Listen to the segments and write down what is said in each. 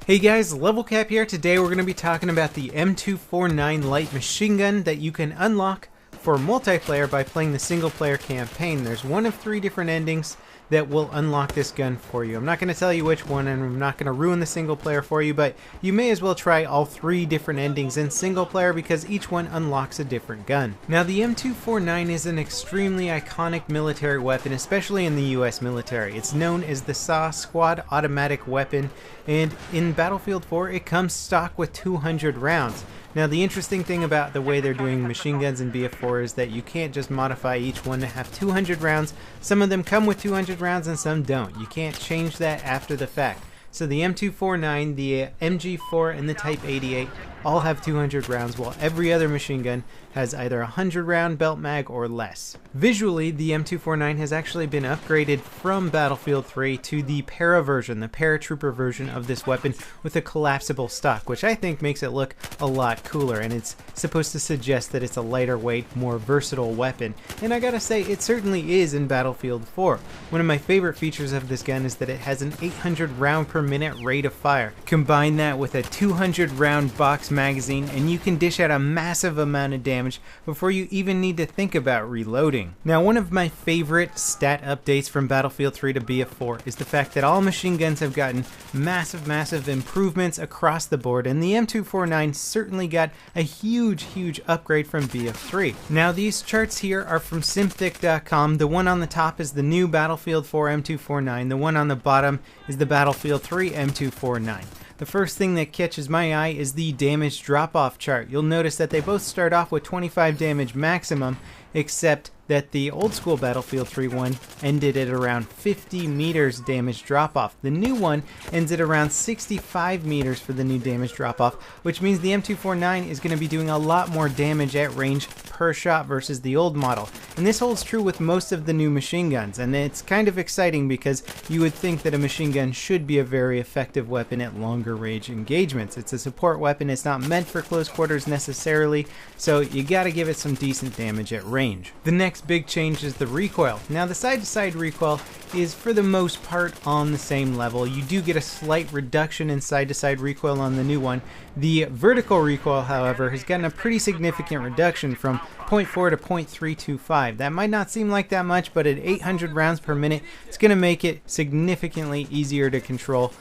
Hey guys, Level Cap here. Today we're going to be talking about the M249 light machine gun that you can unlock for multiplayer by playing the single player campaign. There's one of 3 different endings that will unlock this gun for you. I'm not going to tell you which one, and I'm not going to ruin the single player for you, but you may as well try all 3 different endings in single player because each one unlocks a different gun. Now the M249 is an extremely iconic military weapon, especially in the US military. It's known as the SAW Squad Automatic Weapon, and in Battlefield 4 it comes stock with 200 rounds. Now the interesting thing about the way they're doing machine guns in BF4 is that you can't just modify each one to have 200 rounds. Some of them come with 200 rounds and some don't. You can't change that after the fact. So the M249, the MG4, and the Type 88 all have 200 rounds, while every other machine gun has either a 100 round belt mag or less. Visually, the M249 has actually been upgraded from Battlefield 3 to the para version, the paratrooper version of this weapon with a collapsible stock, which I think makes it look a lot cooler, and it's supposed to suggest that it's a lighter weight, more versatile weapon. And I gotta say, it certainly is in Battlefield 4. One of my favorite features of this gun is that it has an 800 round per minute rate of fire. Combine that with a 200 round box magazine and you can dish out a massive amount of damage before you even need to think about reloading. Now, one of my favorite stat updates from Battlefield 3 to BF4 is the fact that all machine guns have gotten massive improvements across the board, and the M249 certainly got a huge upgrade from BF3. Now these charts here are from simthic.com. The one on the top is the new Battlefield 4 M249. The one on the bottom is the Battlefield 3 M249. The first thing that catches my eye is the damage drop-off chart. You'll notice that they both start off with 25 damage maximum, except that the old school Battlefield 3 one ended at around 50 meters damage drop-off. The new one ends at around 65 meters for the new damage drop-off, which means the M249 is going to be doing a lot more damage at range per shot versus the old model. And this holds true with most of the new machine guns, and it's kind of exciting because you would think that a machine gun should be a very effective weapon at longer range engagements. It's a support weapon, it's not meant for close quarters necessarily, so you gotta give it some decent damage at range. The next big change is the recoil. Now the side-to-side recoil is for the most part on the same level. You do get a slight reduction in side-to-side recoil on the new one. The vertical recoil, however, has gotten a pretty significant reduction from 0.4 to 0.325. That might not seem like that much, but at 800 rounds per minute, it's going to make it significantly easier to control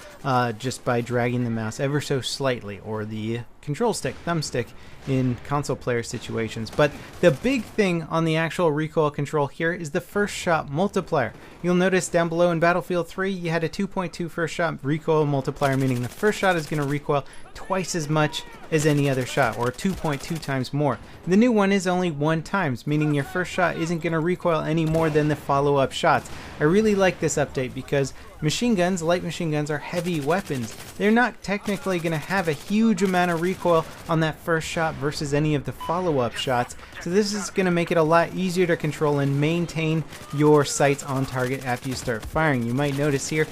just by dragging the mouse ever so slightly, or the control stick, thumbstick, in console player situations. But the big thing on the actual recoil control here is the first shot multiplier. You'll notice down below in Battlefield 3 you had a 2.2 first shot recoil multiplier, meaning the first shot is going to recoil twice as much as any other shot, or 2.2 times more. The new one is only 1 times, meaning your first shot isn't going to recoil any more than the follow-up shots. I really like this update because machine guns, light machine guns, are heavy weapons. They're not technically going to have a huge amount of recoil on that first shot versus any of the follow-up shots, so this is going to make it a lot easier to control and maintain your sights on target after you start firing. You might notice here,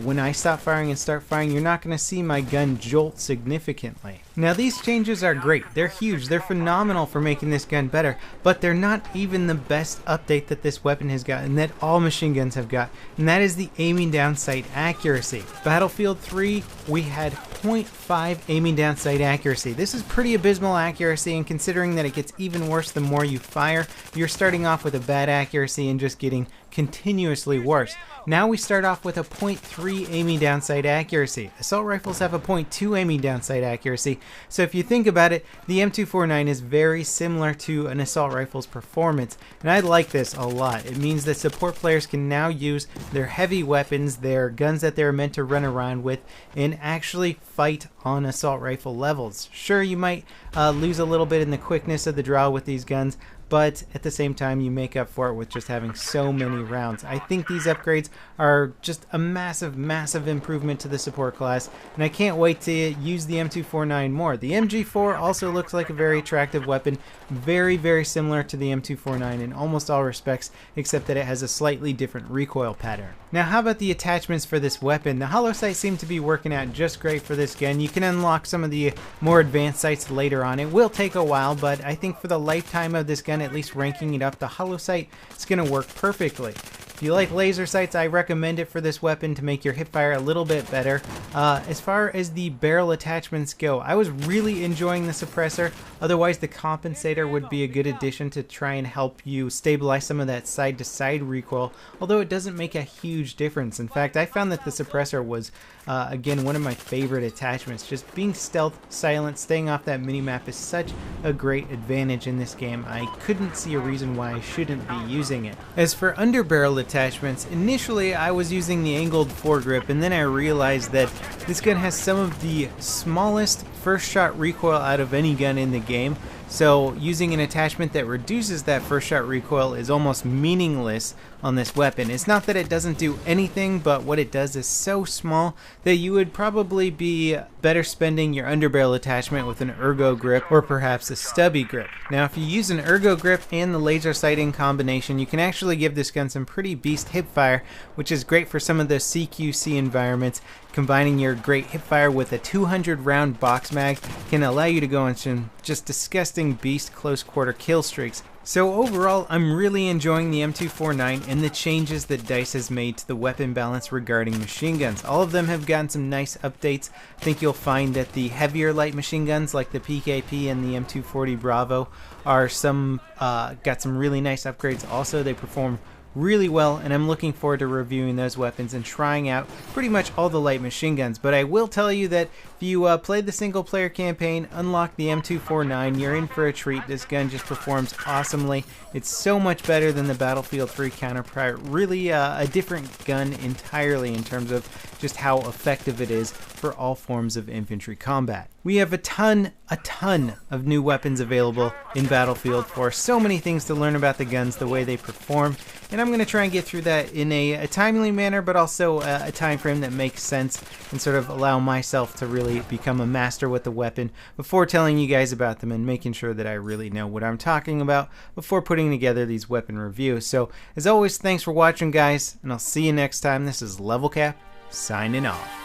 when I stop firing and start firing, you're not going to see my gun jolt significantly. Now these changes are great, they're huge, they're phenomenal for making this gun better, but they're not even the best update that this weapon has gotten, that all machine guns have got, and that is the aiming down sight accuracy. Battlefield 3, we had 0.5 aiming down sight accuracy. This is pretty abysmal accuracy, and considering that it gets even worse the more you fire, you're starting off with a bad accuracy and just getting continuously worse. Now we start off with a 0.3 aiming down sight accuracy. Assault rifles have a 0.2 aiming down sight accuracy, so if you think about it, the M249 is very similar to an assault rifle's performance, and I like this a lot. It means that support players can now use their heavy weapons, their guns that they're meant to run around with, and actually fight on assault rifle levels. Sure, you might lose a little bit in the quickness of the draw with these guns, but at the same time you make up for it with just having so many rounds. I think these upgrades are just a massive improvement to the support class, and I can't wait to use the M249 more. The MG4 also looks like a very attractive weapon, very similar to the M249 in almost all respects, except that it has a slightly different recoil pattern. Now how about the attachments for this weapon? The hollow sight seemed to be working out just great for this gun. You can unlock some of the more advanced sights later on. It will take a while, but I think for the lifetime of this gun, at least ranking it up, the hollow sight is going to work perfectly. If you like laser sights, I recommend it for this weapon to make your hipfire a little bit better. As far as the barrel attachments go, I was really enjoying the suppressor. Otherwise, the compensator would be a good addition to try and help you stabilize some of that side-to-side recoil, although it doesn't make a huge difference. In fact, I found that the suppressor was, again, one of my favorite attachments. Just being stealth, silent, staying off that minimap is such a great advantage in this game. I couldn't see a reason why I shouldn't be using it. As for underbarrel attachments, initially I was using the angled foregrip, and then I realized that this gun has some of the smallest first shot recoil out of any gun in the game. So using an attachment that reduces that first shot recoil is almost meaningless on this weapon. It's not that it doesn't do anything, but what it does is so small that you would probably be better spending your underbarrel attachment with an ergo grip or perhaps a stubby grip. Now if you use an ergo grip and the laser sight in combination, you can actually give this gun some pretty beast hipfire, which is great for some of the CQC environments. Combining your great hipfire with a 200 round box mag can allow you to go on some just disgusting beast close quarter kill streaks. So overall, I'm really enjoying the M249 and the changes that DICE has made to the weapon balance regarding machine guns. All of them have gotten some nice updates. I think you'll find that the heavier light machine guns like the PKP and the M240 Bravo are got some really nice upgrades. Also, they perform really well, and I'm looking forward to reviewing those weapons and trying out pretty much all the light machine guns. But I will tell you that if you play the single player campaign, unlock the M249, you're in for a treat. This gun just performs awesomely. It's so much better than the Battlefield 3 counterpart. Really a different gun entirely in terms of just how effective it is for all forms of infantry combat. We have a ton of new weapons available in Battlefield 4. So many things to learn about the guns, the way they perform, and I'm going to try and get through that in a timely manner, but also a time frame that makes sense and sort of allow myself to really become a master with the weapon before telling you guys about them and making sure that I really know what I'm talking about before putting together these weapon reviews. So as always, thanks for watching guys, and I'll see you next time. This is Level Cap signing off.